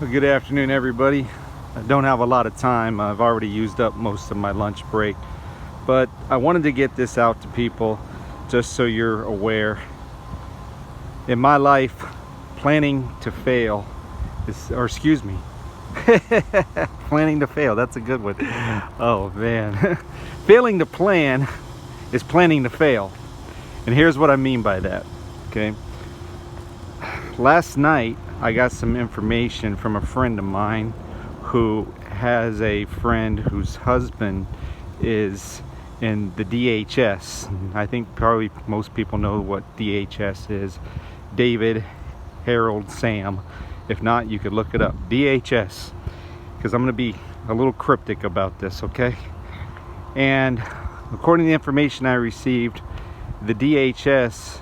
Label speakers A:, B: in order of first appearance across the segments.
A: Well, good afternoon, everybody. I don't have a lot of time. I've already used up most of my lunch break, but I wanted to get this out to people just so you're aware. In my life, planning to fail is, or excuse me, planning to fail, that's a good one. Oh man. Failing to plan is planning to fail. And here's what I mean by that, okay? Last night, I got some information from a friend of mine who has a friend whose husband is in the DHS. I think probably most people know what DHS is. David, Harold, Sam. If not, you could look it up. DHS. Because I'm going to be a little cryptic about this, okay? And according to the information I received, the DHS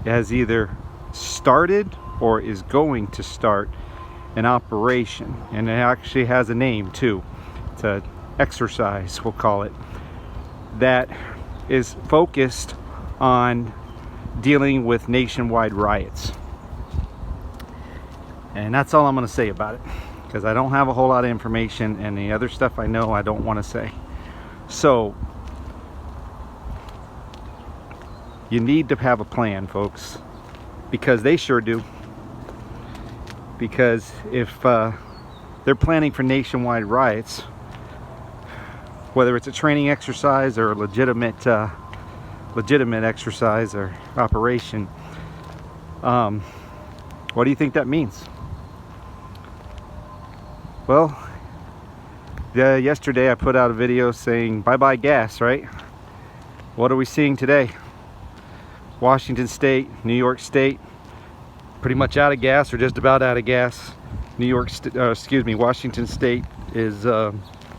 A: has either started or is going to start an operation, and it actually has a name too. It's an exercise, we'll call it, that is focused on dealing with nationwide riots. And that's all I'm going to say about it, because I don't have a whole lot of information, and the other stuff I know I don't want to say. So you need to have a plan, folks, because they sure do. Because if they're planning for nationwide riots, whether it's a training exercise or a legitimate exercise or operation, what do you think that means? Well, yesterday I put out a video saying bye-bye gas, right? What are we seeing today? Washington State, New York State, pretty much out of gas or just about out of gas. Washington State is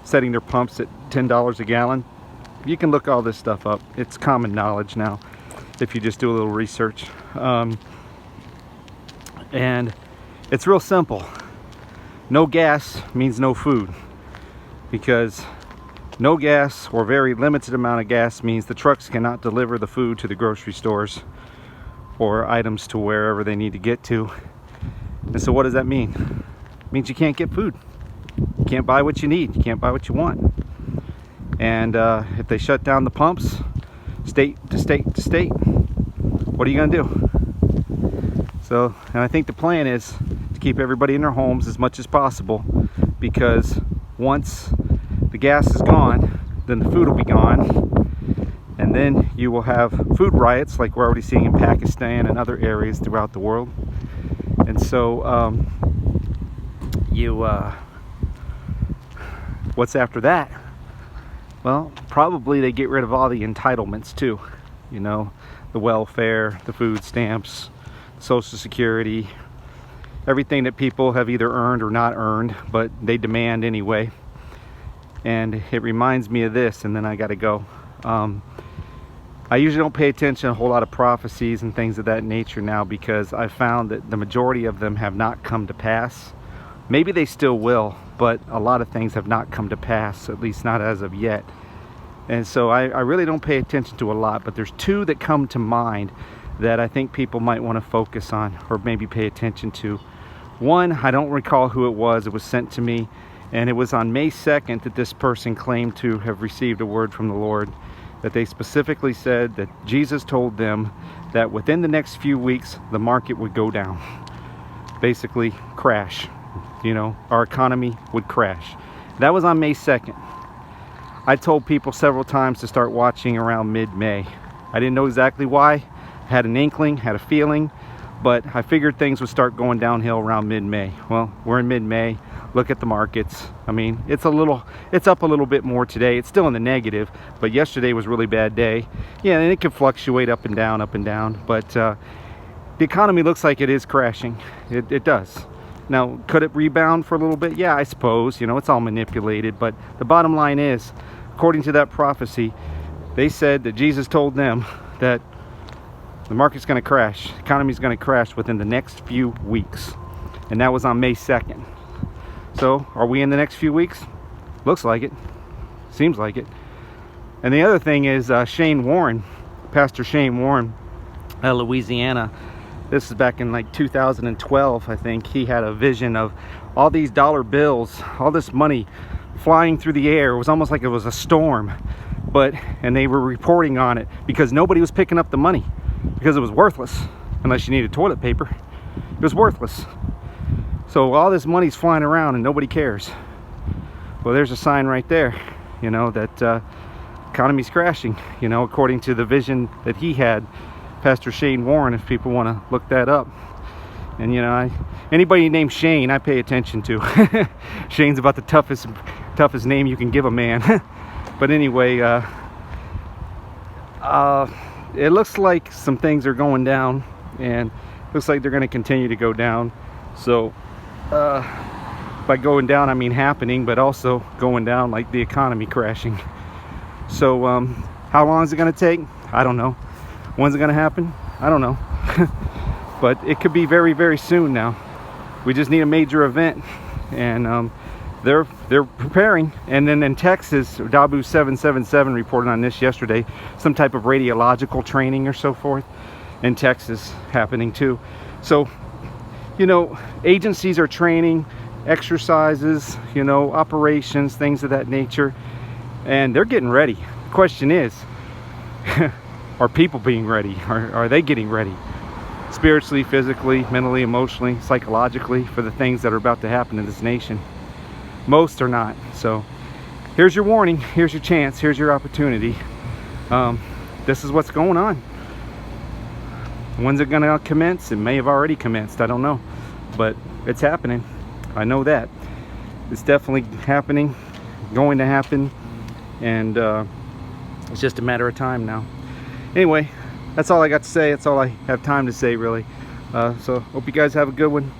A: setting their pumps at $10 a gallon. You can look all this stuff up. It's common knowledge now if you just do a little research. And it's real simple. No gas means no food, because no gas or very limited amount of gas means the trucks cannot deliver the food to the grocery stores or items to wherever they need to get to. And so what does that mean? It means you can't get food. You can't buy what you need. You can't buy what you want. And if they shut down the pumps, state to state to state, what are you going to do? So, and I think the plan is to keep everybody in their homes as much as possible, because once the gas is gone, then the food will be gone. And then you will have food riots like we're already seeing in Pakistan and other areas throughout the world. And so what's after that? Well, probably they get rid of all the entitlements too. You know, the welfare, the food stamps, Social Security, everything that people have either earned or not earned, but they demand anyway. And it reminds me of this, and then I gotta go. I usually don't pay attention to a whole lot of prophecies and things of that nature now, because I've found that the majority of them have not come to pass. Maybe they still will, but a lot of things have not come to pass, at least not as of yet. And so I really don't pay attention to a lot, but there's two that come to mind that I think people might want to focus on or maybe pay attention to. One, I don't recall who it was. It was sent to me, and it was on May 2nd that this person claimed to have received a word from the Lord, that they specifically said that Jesus told them that within the next few weeks the market would go down, basically crash. You know, our economy would crash. That was on May 2nd. I told people several times to start watching around mid-May. I didn't know exactly why. I had an inkling, had a feeling, but I figured things would start going downhill around mid-May. Well, we're in mid-May. Look at the markets. I mean, it's up a little bit more today. It's still in the negative, but yesterday was a really bad day. Yeah, and it can fluctuate up and down, but the economy looks like it is crashing. It does. Now, could it rebound for a little bit? Yeah, I suppose. You know, it's all manipulated, but the bottom line is, according to that prophecy, they said that Jesus told them that the market's going to crash, the economy's going to crash within the next few weeks. And that was on May 2nd. So, are we in the next few weeks? Looks like it. Seems like it. And the other thing is Shane Warren, Pastor Shane Warren, Louisiana, this is back in like 2012, I think. He had a vision of all these dollar bills, all this money flying through the air. It was almost like it was a storm, and they were reporting on it because nobody was picking up the money because it was worthless unless you needed toilet paper. It was worthless. So all this money's flying around and nobody cares. Well, there's a sign right there, you know, that economy's crashing, you know, according to the vision that he had. Pastor Shane Warren, if people want to look that up. And you know, anybody named Shane I pay attention to. Shane's about the toughest name you can give a man. But anyway, it looks like some things are going down, and looks like they're going to continue to go down. So by going down I mean happening, but also going down like the economy crashing. So how long is it going to take? I don't know. When's it going to happen? I don't know. But it could be very, very soon now. We just need a major event, and they're preparing. And then in Texas, Dabu 777 reported on this yesterday, some type of radiological training or so forth in Texas happening too. So, you know, agencies are training, exercises, you know, operations, things of that nature, and they're getting ready. The question is, are people being ready? Are they getting ready? Spiritually, physically, mentally, emotionally, psychologically, for the things that are about to happen in this nation. Most are not. So here's your warning, here's your chance, here's your opportunity. This is what's going on. When's it gonna commence? It may have already commenced, I don't know, but it's happening. I know that it's definitely happening, going to happen, and it's just a matter of time now. Anyway, that's all I got to say. That's all I have time to say, really. So hope you guys have a good one.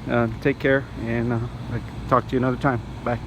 A: Take care, and I'll talk to you another time. Bye.